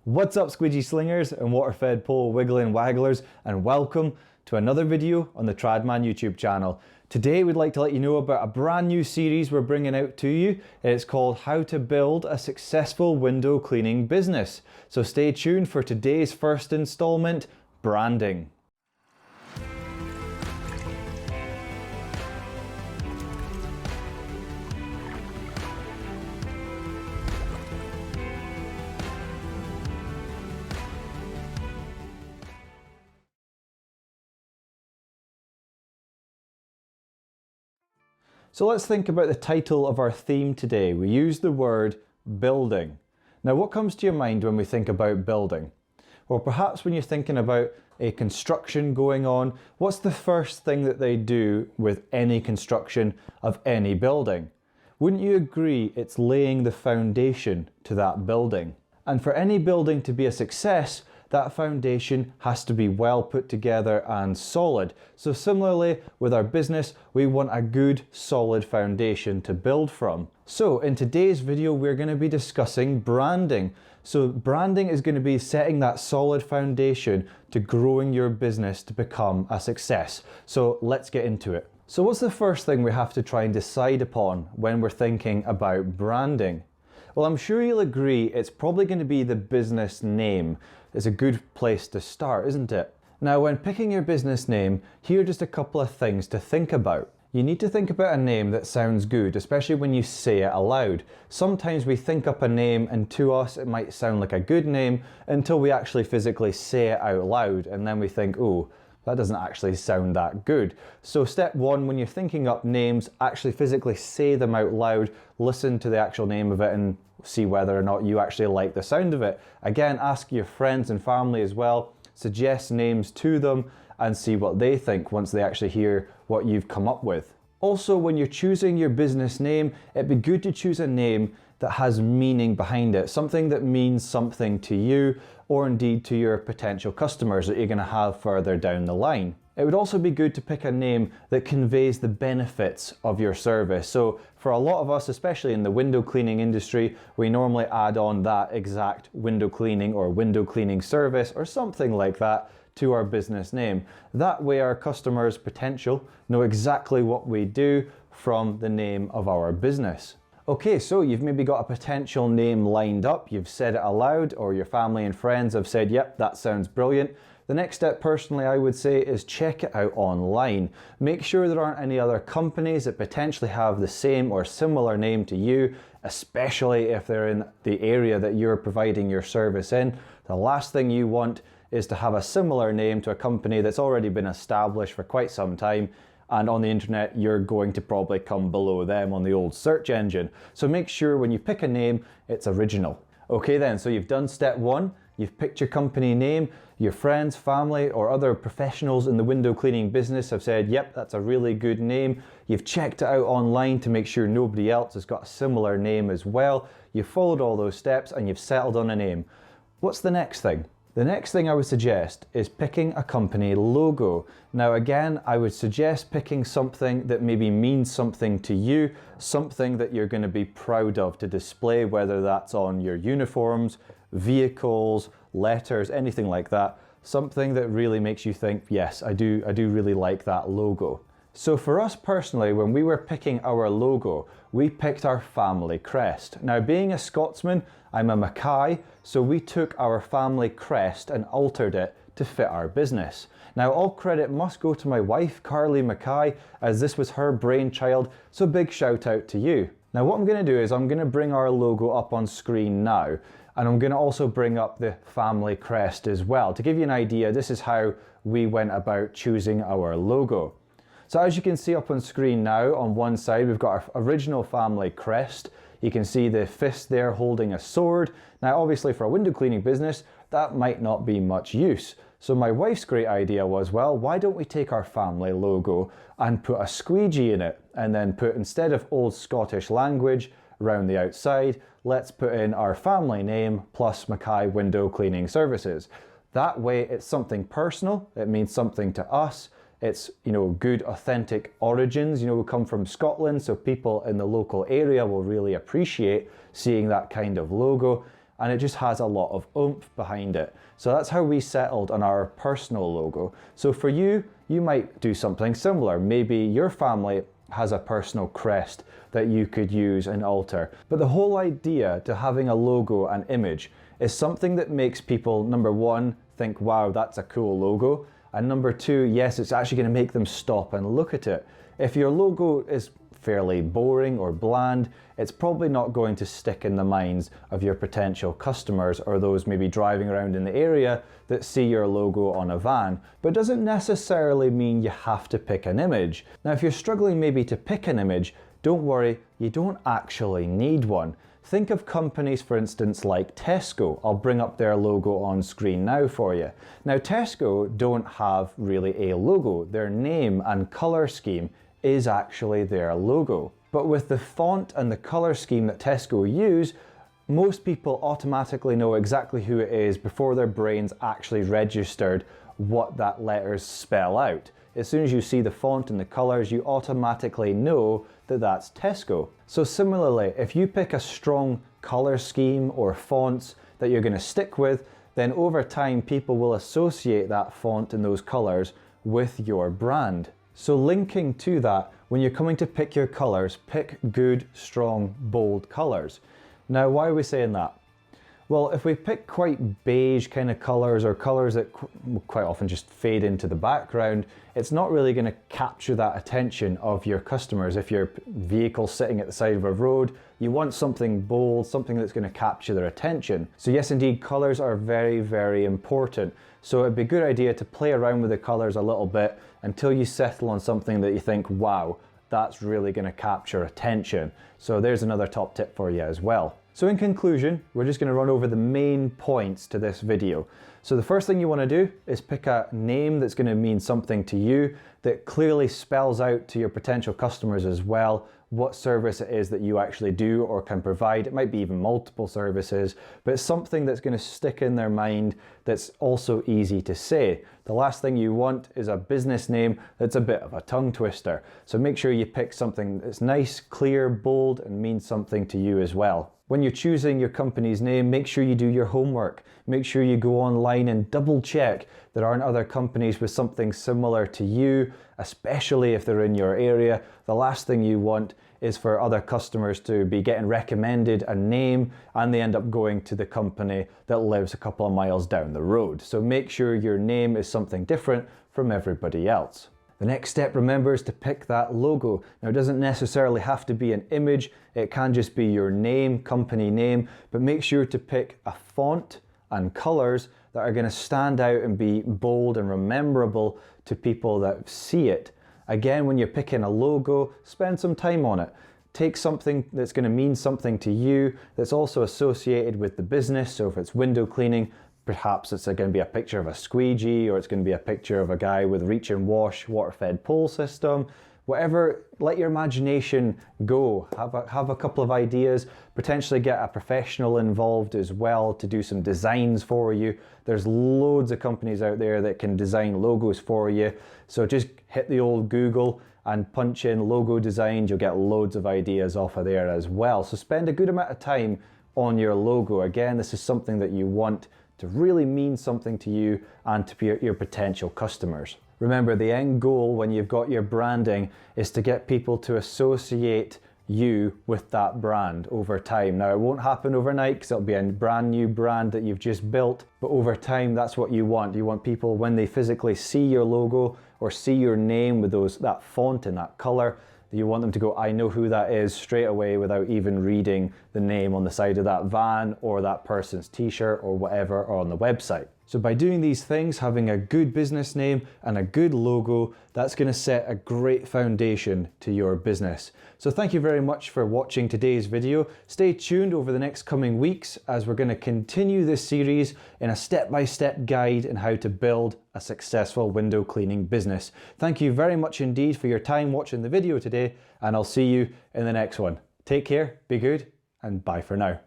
What's up, squidgy slingers and water-fed pole wiggling wagglers, and welcome to another video on the Tradman YouTube channel. Today we'd like to let you know about a brand new series we're bringing out to you. It's called How to Build a Successful Window Cleaning Business. So stay tuned for today's first installment, branding. So let's think about the title of our theme today. We use the word building. Now, what comes to your mind when we think about building? Well, perhaps when you're thinking about a construction going on, what's the first thing that they do with any construction of any building? Wouldn't you agree it's laying the foundation to that building? And for any building to be a success, that foundation has to be well put together and solid. So similarly with our business, we want a good solid foundation to build from. So in today's video, we're going to be discussing branding. So branding is going to be setting that solid foundation to growing your business to become a success. So let's get into it. So what's the first thing we have to try and decide upon when we're thinking about branding? Well, I'm sure you'll agree it's probably going to be the business name. It's a good place to start, isn't it? Now, when picking your business name, here are just a couple of things to think about. You need to think about a name that sounds good, especially when you say it aloud. Sometimes we think up a name and to us it might sound like a good name until we actually physically say it out loud, and then we think, oh, that doesn't actually sound that good. So step one, when you're thinking up names, actually physically say them out loud, listen to the actual name of it and see whether or not you actually like the sound of it. Again, ask your friends and family as well, suggest names to them and see what they think once they actually hear what you've come up with. Also, when you're choosing your business name, it'd be good to choose a name that has meaning behind it, something that means something to you or indeed to your potential customers that you're going to have further down the line. It would also be good to pick a name that conveys the benefits of your service. So for a lot of us, especially in the window cleaning industry, we normally add on that exact window cleaning or window cleaning service or something like that to our business name. That way our customers potential know exactly what we do from the name of our business. Okay, so you've maybe got a potential name lined up, you've said it aloud, or your family and friends have said, yep, that sounds brilliant. The next step, personally, I would say, is check it out online. Make sure there aren't any other companies that potentially have the same or similar name to you, especially if they're in the area that you're providing your service in. The last thing you want is to have a similar name to a company that's already been established for quite some time, and on the internet you're going to probably come below them on the old search engine. So make sure when you pick a name, it's original. Okay then, so you've done step one, you've picked your company name, your friends, family or other professionals in the window cleaning business have said, yep, that's a really good name. You've checked it out online to make sure nobody else has got a similar name as well. You've followed all those steps and you've settled on a name. What's the next thing? The next thing I would suggest is picking a company logo. Now again, I would suggest picking something that maybe means something to you, something that you're going to be proud of to display, whether that's on your uniforms, vehicles, letters, anything like that. Something that really makes you think, yes, I do really like that logo. So for us personally, when we were picking our logo, we picked our family crest. Now being a Scotsman, I'm a Mackay, so we took our family crest and altered it to fit our business. Now all credit must go to my wife, Carly Mackay, as this was her brainchild, so big shout out to you. Now what I'm going to do is I'm going to bring our logo up on screen now, and I'm going to also bring up the family crest as well. To give you an idea, this is how we went about choosing our logo. So as you can see up on screen now, on one side we've got our original family crest. You can see the fist there holding a sword. Now obviously for a window cleaning business, that might not be much use. So my wife's great idea was, well, why don't we take our family logo and put a squeegee in it, and then put, instead of old Scottish language around the outside, let's put in our family name plus Mackay Window Cleaning Services. That way it's something personal, it means something to us. It's, good authentic origins. We come from Scotland, so people in the local area will really appreciate seeing that kind of logo. and it just has a lot of oomph behind it. So that's how we settled on our personal logo. So for you, you might do something similar. Maybe your family has a personal crest that you could use and alter. But the whole idea to having a logo and image is something that makes people, number one, think, wow, that's a cool logo. And number two, yes, it's actually going to make them stop and look at it. If your logo is fairly boring or bland, it's probably not going to stick in the minds of your potential customers or those maybe driving around in the area that see your logo on a van. But it doesn't necessarily mean you have to pick an image. Now, if you're struggling maybe to pick an image, don't worry, you don't actually need one. Think of companies, for instance, like Tesco. I'll bring up their logo on screen now for you. Now, Tesco don't have really a logo. Their name and colour scheme is actually their logo. But with the font and the colour scheme that Tesco use, most people automatically know exactly who it is before their brains actually registered what that letters spell out. As soon as you see the font and the colours, you automatically know that that's Tesco. So similarly, if you pick a strong colour scheme or fonts that you're going to stick with, then over time people will associate that font and those colours with your brand. So linking to that, when you're coming to pick your colours, pick good, strong, bold colours. Now, why are we saying that? Well, if we pick quite beige kind of colours or colours that quite often just fade into the background, it's not really going to capture that attention of your customers. If your vehicle's sitting at the side of a road, you want something bold, something that's going to capture their attention. So yes, indeed, colours are very, very important. So it'd be a good idea to play around with the colours a little bit until you settle on something that you think, wow, that's really going to capture attention. So there's another top tip for you as well. So in conclusion, we're just going to run over the main points to this video. So the first thing you want to do is pick a name that's going to mean something to you, that clearly spells out to your potential customers as well what service it is that you actually do or can provide. It might be even multiple services, but it's something that's going to stick in their mind that's also easy to say. The last thing you want is a business name that's a bit of a tongue twister. So make sure you pick something that's nice, clear, bold, and means something to you as well. When you're choosing your company's name, make sure you do your homework. Make sure you go online and double check there aren't other companies with something similar to you, especially if they're in your area. The last thing you want is for other customers to be getting recommended a name and they end up going to the company that lives a couple of miles down the road. So make sure your name is something different from everybody else. The next step, remember, is to pick that logo. Now, it doesn't necessarily have to be an image. It can just be your name, company name, but make sure to pick a font and colors that are going to stand out and be bold and rememberable to people that see it. Again, when you're picking a logo, spend some time on it. Take something that's going to mean something to you that's also associated with the business. So if it's window cleaning, perhaps it's going to be a picture of a squeegee, or it's going to be a picture of a guy with reach and wash water-fed pole system. Whatever, let your imagination go. Have a couple of ideas, potentially get a professional involved as well to do some designs for you. There's loads of companies out there that can design logos for you. So just hit the old Google and punch in logo designs. You'll get loads of ideas off of there as well. So spend a good amount of time on your logo. Again, this is something that you want to really mean something to you and to your potential customers. Remember, the end goal when you've got your branding is to get people to associate you with that brand over time. Now, it won't happen overnight because it'll be a brand new brand that you've just built, but over time, that's what you want. You want people, when they physically see your logo or see your name with that font and that color, you want them to go, I know who that is straight away without even reading the name on the side of that van or that person's t-shirt or whatever, or on the website. So by doing these things, having a good business name and a good logo, that's going to set a great foundation to your business. So thank you very much for watching today's video. Stay tuned over the next coming weeks as we're going to continue this series in a step-by-step guide on how to build a successful window cleaning business. Thank you very much indeed for your time watching the video today, and I'll see you in the next one. Take care, be good, and bye for now.